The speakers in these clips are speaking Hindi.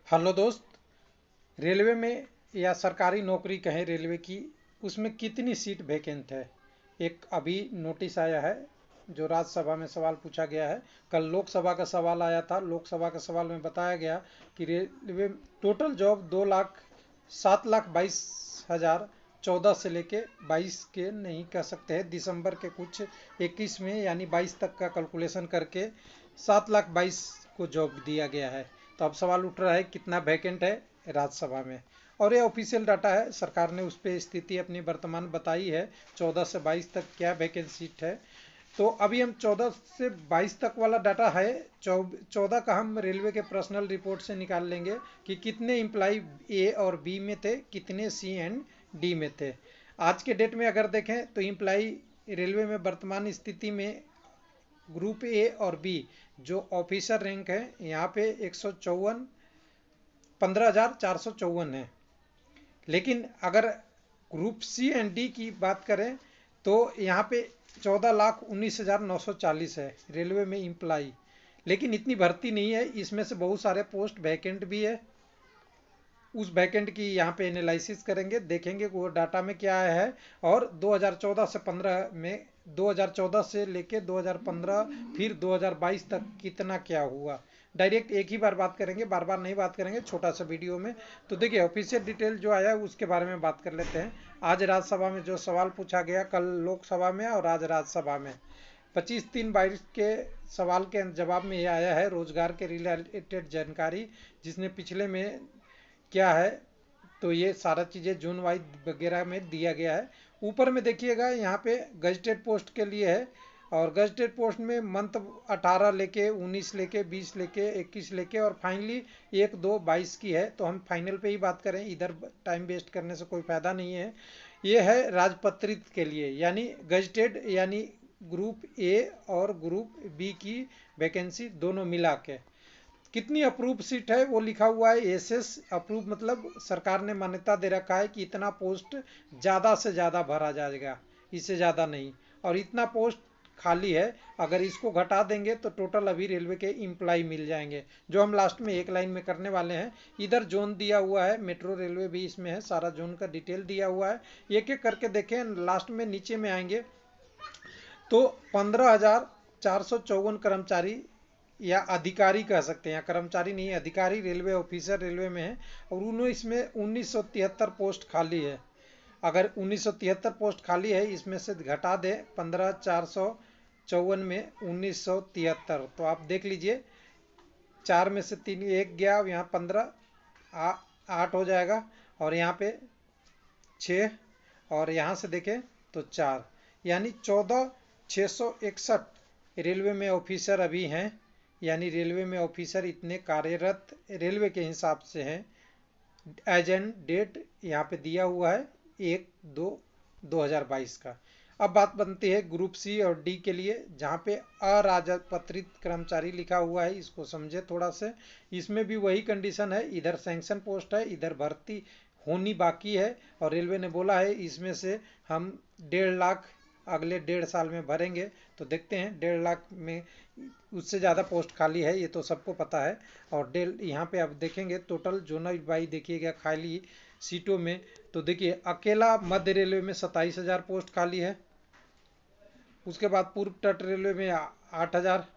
हेलो दोस्त। रेलवे में या सरकारी नौकरी कहें रेलवे की, उसमें कितनी सीट वैकेंट है? एक अभी नोटिस आया है जो राज्यसभा में सवाल पूछा गया है। कल लोकसभा का सवाल आया था। लोकसभा के सवाल में बताया गया कि रेलवे टोटल जॉब 2,07,22,014 से लेके 22 के नहीं कह सकते हैं, दिसंबर के कुछ 21 में यानी 22 तक का कैलकुलेशन करके 7,22,000 को जॉब दिया गया है। तो अब सवाल उठ रहा है कितना वैकेंट है राज्यसभा में। और ये ऑफिशियल डाटा है, सरकार ने उस पर स्थिति अपनी वर्तमान बताई है। 14 से 22 तक क्या वैकेंसी सीट है। तो अभी हम 14 से 22 तक वाला डाटा है। 14 का हम रेलवे के पर्सनल रिपोर्ट से निकाल लेंगे कि कितने एम्प्लाई ए और बी में थे, कितने सी एंड डी में थे। आज के डेट में अगर देखें तो एम्प्लाई रेलवे में वर्तमान स्थिति में ग्रुप ए और बी जो ऑफिसर रैंक है यहाँ पे 15,454 है। लेकिन अगर ग्रुप सी एंड डी की बात करें तो यहाँ पे 14,19,940 है रेलवे में इम्प्लाई। लेकिन इतनी भर्ती नहीं है, इसमें से बहुत सारे पोस्ट वैकेंट भी है। उस बैकेंड की यहाँ पे एनालिसिस करेंगे, देखेंगे वो डाटा में क्या आया है। और 2014 से 15 में 2014 से लेके 2015 फिर 2022 तक कितना क्या हुआ, डायरेक्ट एक ही बार बात करेंगे, बार बार नहीं बात करेंगे, छोटा सा वीडियो में। तो देखिए ऑफिशियल डिटेल जो आया है उसके बारे में बात कर लेते हैं। आज राज्यसभा में जो सवाल पूछा गया, कल लोकसभा में और आज राज्यसभा में 25/3/22 के सवाल के जवाब में ये आया है रोजगार के रिलेटेड जानकारी, जिसने पिछले में क्या है। तो ये सारा चीज़ें जून वाइज वगैरह में दिया गया है। ऊपर में देखिएगा यहाँ पे गजटेड पोस्ट के लिए है। और गजटेड पोस्ट में मंथ 18 लेके 19 लेके 20 लेके 21 लेके और फाइनली 1/2/22 की है। तो हम फाइनल पे ही बात करें, इधर टाइम वेस्ट करने से कोई फ़ायदा नहीं है। ये है राजपत्रित के लिए यानी गजटेड यानी ग्रुप ए और ग्रुप बी की वैकेंसी दोनों मिला के कितनी अप्रूव सीट है वो लिखा हुआ है। एसएस अप्रूव मतलब सरकार ने मान्यता दे रखा है कि इतना पोस्ट ज़्यादा से ज़्यादा भरा जाएगा, इससे ज़्यादा नहीं। और इतना पोस्ट खाली है, अगर इसको घटा देंगे तो टोटल अभी रेलवे के इम्प्लाई मिल जाएंगे, जो हम लास्ट में एक लाइन में करने वाले हैं। इधर जोन दिया हुआ है, मेट्रो रेलवे भी इसमें है, सारा जोन का डिटेल दिया हुआ है। एक एक करके देखें, लास्ट में नीचे में आएंगे तो 15,454 कर्मचारी या अधिकारी कह सकते हैं, या कर्मचारी नहीं, अधिकारी रेलवे ऑफिसर रेलवे में है। और उन्होंने इसमें 1973 पोस्ट खाली है। अगर 1973 पोस्ट खाली है, इसमें से घटा दे 15,454 में 1973, तो आप देख लीजिए 4 में से 3 एक गया, यहाँ 15 8 हो जाएगा, और यहाँ पे 6, और यहाँ से देखें तो 4, यानी 14,661 रेलवे में ऑफिसर अभी हैं। यानी रेलवे में ऑफिसर इतने कार्यरत रेलवे के हिसाब से हैं। एज एंड डेट यहाँ पे दिया हुआ है 1/2/2022 का। अब बात बनती है ग्रुप सी और डी के लिए, जहाँ पे अराजपत्रित कर्मचारी लिखा हुआ है, इसको समझे थोड़ा से। इसमें भी वही कंडीशन है, इधर सैंक्शन पोस्ट है, इधर भर्ती होनी बाकी है। और रेलवे ने बोला है इसमें से हम 1.5 लाख अगले 1.5 साल में भरेंगे। तो देखते हैं 1.5 लाख में उससे ज़्यादा पोस्ट खाली है, ये तो सबको पता है। और यहाँ पे आप देखेंगे टोटल जोनल वाई देखिएगा खाली सीटों में, तो देखिए अकेला मध्य रेलवे में 27,000 पोस्ट खाली है। उसके बाद पूर्व तट रेलवे में 8,000,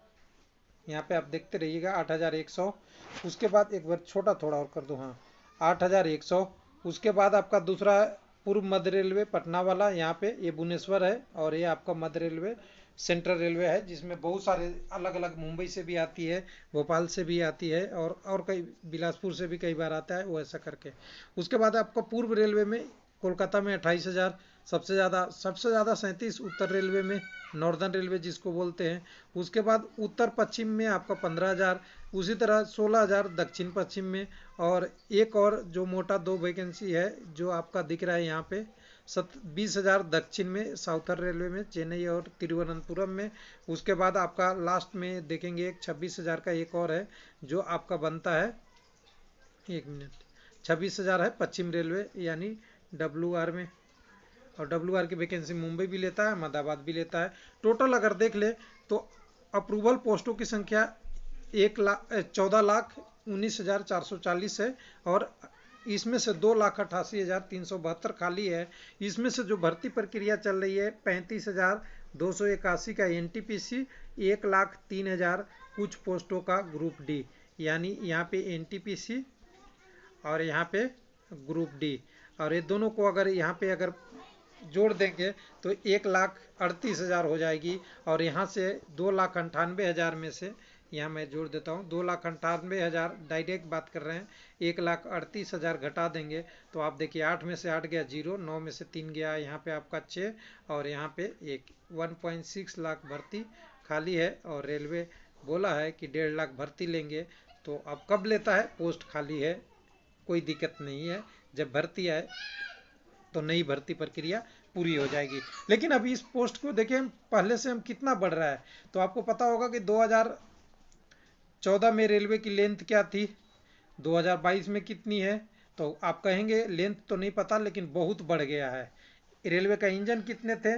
यहाँ पे आप देखते रहिएगा 8,100। उसके बाद एक बार छोटा थोड़ा और कर दो, हाँ 8,100। उसके बाद आपका दूसरा पूर्व मध्य रेलवे पटना वाला, यहाँ पे ये भुवनेश्वर है, और ये आपका मध्य रेलवे सेंट्रल रेलवे है, जिसमें बहुत सारे अलग अलग, मुंबई से भी आती है, भोपाल से भी आती है, और कई बिलासपुर से भी कई बार आता है वो, ऐसा करके। उसके बाद आपका पूर्व रेलवे में कोलकाता में 28,000 सबसे ज़्यादा 37 उत्तर रेलवे में, नॉर्दर्न रेलवे जिसको बोलते हैं। उसके बाद उत्तर पश्चिम में आपका 15,000, उसी तरह 16,000 दक्षिण पश्चिम में। और एक और जो मोटा 2 वैकेंसी है जो आपका दिख रहा है यहाँ पे 20,000 दक्षिण में, साउथर्न रेलवे में, चेन्नई और तिरुवनंतपुरम में। उसके बाद आपका लास्ट में देखेंगे एक 26,000 का एक और है जो आपका बनता है, 1 मिनट, 26,000 है पश्चिम रेलवे यानी WR में। और WR की वैकेंसी मुंबई भी लेता है, अहमदाबाद भी लेता है। टोटल अगर देख ले तो अप्रूवल पोस्टों की संख्या 14,00,000 19,440 है और इसमें से 2,88,372 खाली है। इसमें से जो भर्ती प्रक्रिया चल रही है 35,281 का एनटीपीसी, 1,03,000 कुछ पोस्टों का ग्रुप डी, यानी यहाँ पे एनटीपीसी और यहाँ पे ग्रुप डी, और ये दोनों को अगर यहाँ पे अगर जोड़ देंगे तो 1,38,000 हो जाएगी। और यहाँ से 2,98,000 में से यहाँ मैं जोड़ देता हूँ 2,98,000 डायरेक्ट बात कर रहे हैं, 1,38,000 घटा देंगे तो आप देखिए 8 में से 8 गया 0, 9 में से 3 गया यहाँ पे आपका 6 और यहाँ पे 1.6 लाख भर्ती खाली है। और रेलवे बोला है कि 1.5 लाख भर्ती लेंगे, तो अब कब लेता है, पोस्ट खाली है, कोई दिक्कत नहीं है, जब भर्ती आए तो नई भर्ती प्रक्रिया पूरी हो जाएगी। लेकिन अभी इस पोस्ट को देखें पहले से हम कितना बढ़ रहा है, तो आपको पता होगा कि 2014 में रेलवे की लेंथ क्या थी, 2022 में कितनी है, तो आप कहेंगे लेंथ तो नहीं पता लेकिन बहुत बढ़ गया है। रेलवे का इंजन कितने थे,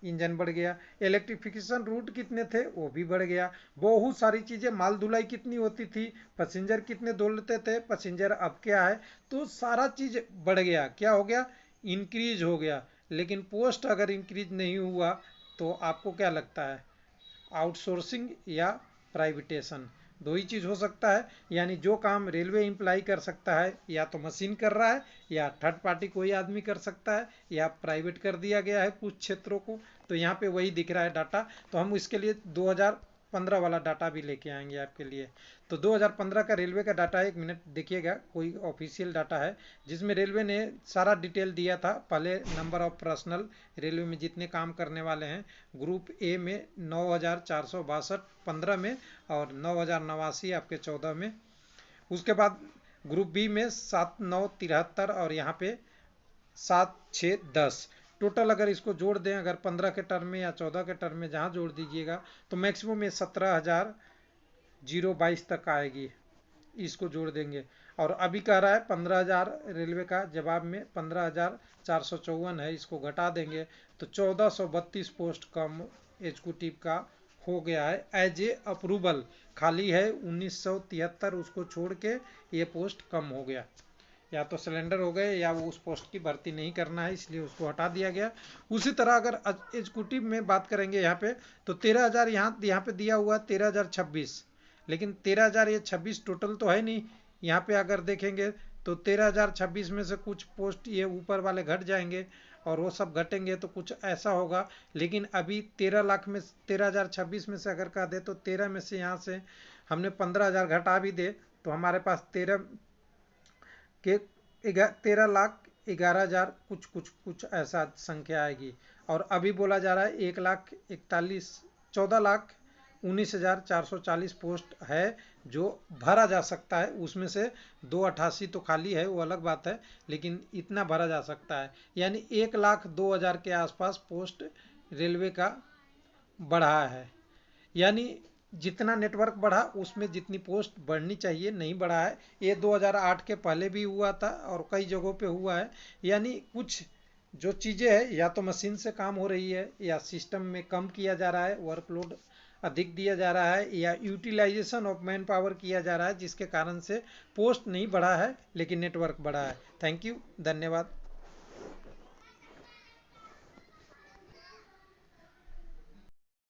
इंजन बढ़ गया, इलेक्ट्रिफिकेशन रूट कितने थे वो भी बढ़ गया, बहुत सारी चीज़ें, माल ढुलाई कितनी होती थी, पैसेंजर कितने धुलते थे, पैसेंजर अब क्या है, तो सारा चीज़ बढ़ गया, क्या हो गया, इंक्रीज हो गया। लेकिन पोस्ट अगर इंक्रीज नहीं हुआ तो आपको क्या लगता है, आउटसोर्सिंग या प्राइवेटेशन, दो ही चीज़ हो सकता है। यानी जो काम रेलवे इम्प्लाई कर सकता है या तो मशीन कर रहा है या थर्ड पार्टी कोई आदमी कर सकता है या प्राइवेट कर दिया गया है कुछ क्षेत्रों को, तो यहाँ पे वही दिख रहा है डाटा। तो हम इसके लिए 2015 वाला डाटा भी लेके आएंगे आपके लिए। तो 2015 का रेलवे का डाटा है, 1 मिनट देखिएगा, कोई ऑफिशियल डाटा है जिसमें रेलवे ने सारा डिटेल दिया था। पहले नंबर ऑफ पर्सनल रेलवे में जितने काम करने वाले हैं, ग्रुप ए में 9,462 15 में और 9,089 आपके 14 में, उसके बाद ग्रुप बी में 7,973 और यहाँ पे 7,610 टोटल। अगर इसको जोड़ दें, अगर 15 के टर्म में या 14 के टर्म में जहाँ जोड़ दीजिएगा तो मैक्सिमम में 17,022 तक आएगी, इसको जोड़ देंगे। और अभी कह रहा है 15,000 रेलवे का जवाब में 15,454 है, इसको घटा देंगे तो 1,432 पोस्ट कम एग्जीक्यूटिव का हो गया है। एज ए अप्रूवल खाली है 1973, उसको छोड़ के ये पोस्ट कम हो गया, या तो सिलेंडर हो गए या वो उस पोस्ट की भर्ती नहीं करना है इसलिए उसको हटा दिया गया। उसी तरह अगर एग्जीक्यूटिव में बात करेंगे यहाँ पे तो 13,000 यहाँ पे दिया हुआ 13,026, लेकिन 13,000 ये 26 टोटल तो है नहीं। यहाँ पे अगर देखेंगे तो 13,026 में से कुछ पोस्ट ये ऊपर वाले घट जाएंगे और वो सब घटेंगे तो कुछ ऐसा होगा। लेकिन अभी 13 लाख में 13,026 में से अगर कह दे तो 13 में से यहाँ से हमने 15,000 घटा भी दे तो हमारे पास 13,11,000 कुछ ऐसा संख्या आएगी। और अभी बोला जा रहा है 14,19,440 पोस्ट है जो भरा जा सकता है, उसमें से 288 तो खाली है, वो अलग बात है, लेकिन इतना भरा जा सकता है। यानी 1,02,000 के आसपास पोस्ट रेलवे का बढ़ा है। यानी जितना नेटवर्क बढ़ा उसमें जितनी पोस्ट बढ़नी चाहिए नहीं बढ़ा है। ये 2008 के पहले भी हुआ था और कई जगहों पे हुआ है। यानी कुछ जो चीज़ें हैं या तो मशीन से काम हो रही है या सिस्टम में कम किया जा रहा है, वर्कलोड अधिक दिया जा रहा है, या यूटिलाइजेशन ऑफ मैन पावर किया जा रहा है, जिसके कारण से पोस्ट नहीं बढ़ा है लेकिन नेटवर्क बढ़ा है। थैंक यू, धन्यवाद।